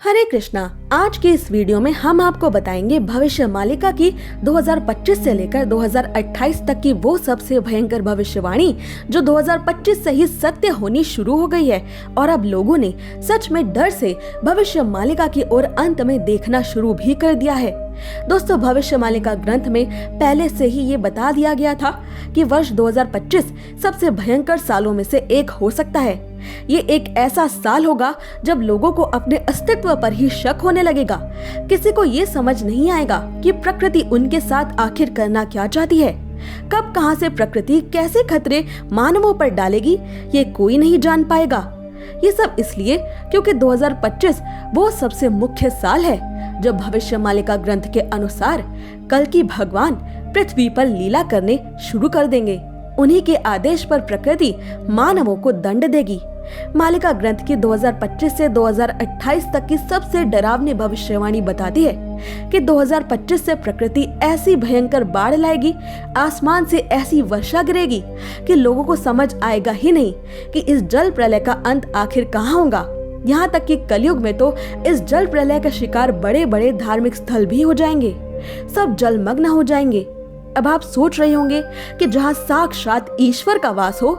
हरे कृष्णा। आज की इस वीडियो में हम आपको बताएंगे भविष्य मालिका की 2025 से लेकर 2028 तक की वो सबसे भयंकर भविष्यवाणी जो 2025 से ही सत्य होनी शुरू हो गई है और अब लोगों ने सच में डर से भविष्य मालिका की ओर अंत में देखना शुरू भी कर दिया है। दोस्तों, भविष्य मालिका ग्रंथ में पहले से ही ये बता दिया गया था कि वर्ष 2025 सबसे भयंकर सालों में से एक हो सकता है। ये एक ऐसा साल होगा जब लोगों को अपने अस्तित्व पर ही शक होने लगेगा। किसी को ये समझ नहीं आएगा कि प्रकृति उनके साथ आखिर करना क्या चाहती है। कब कहां से प्रकृति कैसे खतरे मानवों पर डालेगी, ये कोई नहीं जान पाएगा। ये सब इसलिए क्योंकि 2025 वो सबसे मुख्य साल है जब भविष्य मालिका ग्रंथ के अनुसार कल्कि भगवान पृथ्वी पर लीला करने शुरू कर देंगे। उन्हीं के आदेश पर प्रकृति मानवों को दंड देगी। मालिका ग्रंथ की 2025 से 2028 तक की सबसे डरावनी भविष्यवाणी बताती है कि 2025 से प्रकृति ऐसी भयंकर बाढ़ लाएगी, आसमान से ऐसी वर्षा गिरेगी कि लोगों को समझ आएगा ही नहीं कि इस जल प्रलय का अंत आखिर कहाँ होगा। यहाँ तक कि कलयुग में तो इस जल प्रलय का शिकार बड़े बड़े धार्मिक स्थल भी हो जाएंगे, सब जलमग्न हो जाएंगे। अब आप सोच रहे होंगे कि जहाँ साक्षात ईश्वर का वास हो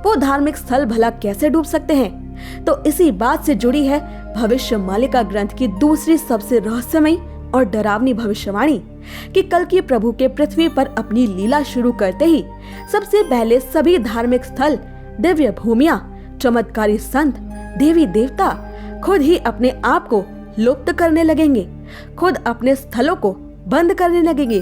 वो धार्मिक स्थल भला कैसे डूब सकते हैं। तो इसी बात से जुड़ी है भविष्य मालिका ग्रंथ की दूसरी सबसे रहस्यमयी और डरावनी भविष्यवाणी कि कल्कि प्रभु के पृथ्वी पर अपनी लीला शुरू करते ही सबसे पहले सभी धार्मिक स्थल, दिव्य भूमियां, चमत्कारी संत, देवी देवता खुद ही अपने आप को लुप्त करने लगेंगे, खुद अपने स्थलों को बंद करने लगेंगे,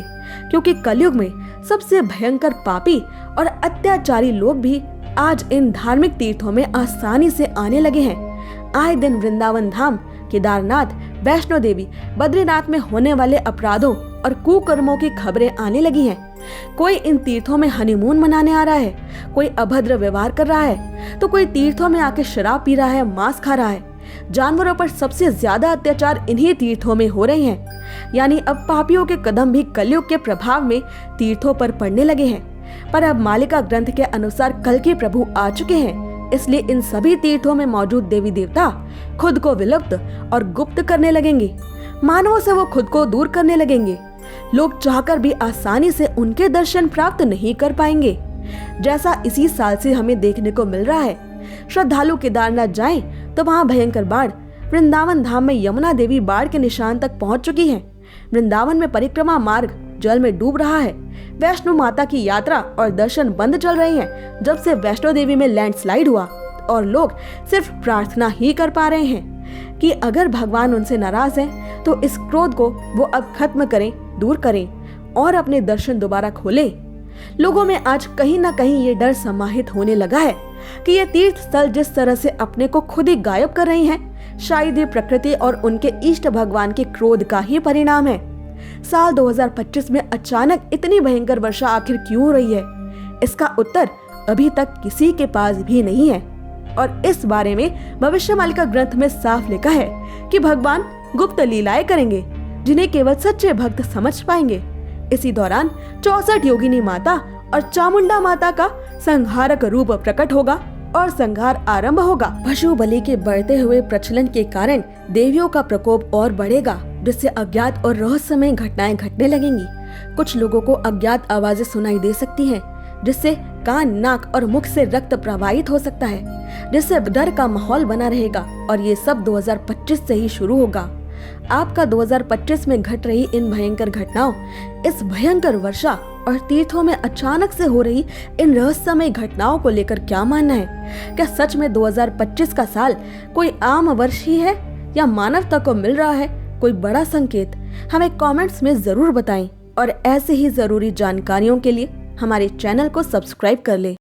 क्योंकि कलयुग में सबसे भयंकर पापी और अत्याचारी लोग भी आज इन धार्मिक तीर्थों में आसानी से आने लगे हैं। आए दिन वृंदावन धाम, केदारनाथ, वैष्णो देवी, बद्रीनाथ में होने वाले अपराधों और कुकर्मों की खबरें आने लगी हैं। कोई इन तीर्थों में हनीमून मनाने आ रहा है, कोई अभद्र व्यवहार कर रहा है, तो कोई तीर्थों में आके शराब पी रहा है, मांस खा रहा है। जानवरों पर सबसे ज्यादा अत्याचार इन्हीं तीर्थों में हो रहे हैं। यानी अब पापियों के कदम भी कलयुग के प्रभाव में तीर्थों पर पड़ने लगे हैं। पर अब मालिका ग्रंथ के अनुसार कल्कि प्रभु आ चुके हैं, इसलिए इन सभी तीर्थों में मौजूद देवी देवता खुद को विलुप्त और गुप्त करने लगेंगे। मानवों से वो खुद को दूर करने लगेंगे। लोग चाहकर भी आसानी से उनके दर्शन प्राप्त नहीं कर पाएंगे, जैसा इसी साल से हमें देखने को मिल रहा है। श्रद्धालु केदारनाथ जाएं तो वहाँ भयंकर बाढ़, वृंदावन धाम में यमुना देवी बाढ़ के निशान तक पहुँच चुकी है। वृंदावन में परिक्रमा मार्ग जल में डूब रहा है। वैष्णो माता की यात्रा और दर्शन बंद चल रहे हैं जब से वैष्णो देवी में लैंडस्लाइड हुआ, और लोग सिर्फ प्रार्थना ही कर पा रहे हैं कि अगर भगवान उनसे नाराज हैं तो इस क्रोध को वो अब खत्म करें, दूर करें और अपने दर्शन दोबारा खोलें। लोगों में आज कहीं न कहीं ये डर समाहित होने लगा है कि ये तीर्थ स्थल जिस तरह से अपने को खुद ही गायब कर रहे हैं, शायद ये प्रकृति और उनके इष्ट भगवान के क्रोध का ही परिणाम है। साल 2025 में अचानक इतनी भयंकर वर्षा आखिर क्यों हो रही है, इसका उत्तर अभी तक किसी के पास भी नहीं है। और इस बारे में भविष्य मालिका ग्रंथ में साफ लिखा है कि भगवान गुप्त लीलाएं करेंगे जिन्हें केवल सच्चे भक्त समझ पाएंगे। इसी दौरान 64 योगिनी माता और चामुंडा माता का संहारक रूप प्रकट होगा और संहार आरंभ होगा। पशु बलि के बढ़ते हुए प्रचलन के कारण देवियों का प्रकोप और बढ़ेगा, जिससे अज्ञात और रहस्यमय घटनाएं घटने लगेंगी। कुछ लोगों को अज्ञात आवाजें सुनाई दे सकती हैं, जिससे कान, नाक और मुख से रक्त प्रवाहित हो सकता है, जिससे डर का माहौल बना रहेगा। और ये सब 2025 से ही शुरू होगा। आपका 2025 में घट रही इन भयंकर घटनाओं, इस भयंकर वर्षा और तीर्थों में अचानक से हो रही इन रहस्यमय घटनाओं को लेकर क्या मानना है? क्या सच में 2025 का साल कोई आम वर्ष ही है या मानवता को मिल रहा है कोई बड़ा संकेत? हमें कमेंट्स में जरूर बताएं और ऐसे ही जरूरी जानकारियों के लिए हमारे चैनल को सब्सक्राइब कर लें।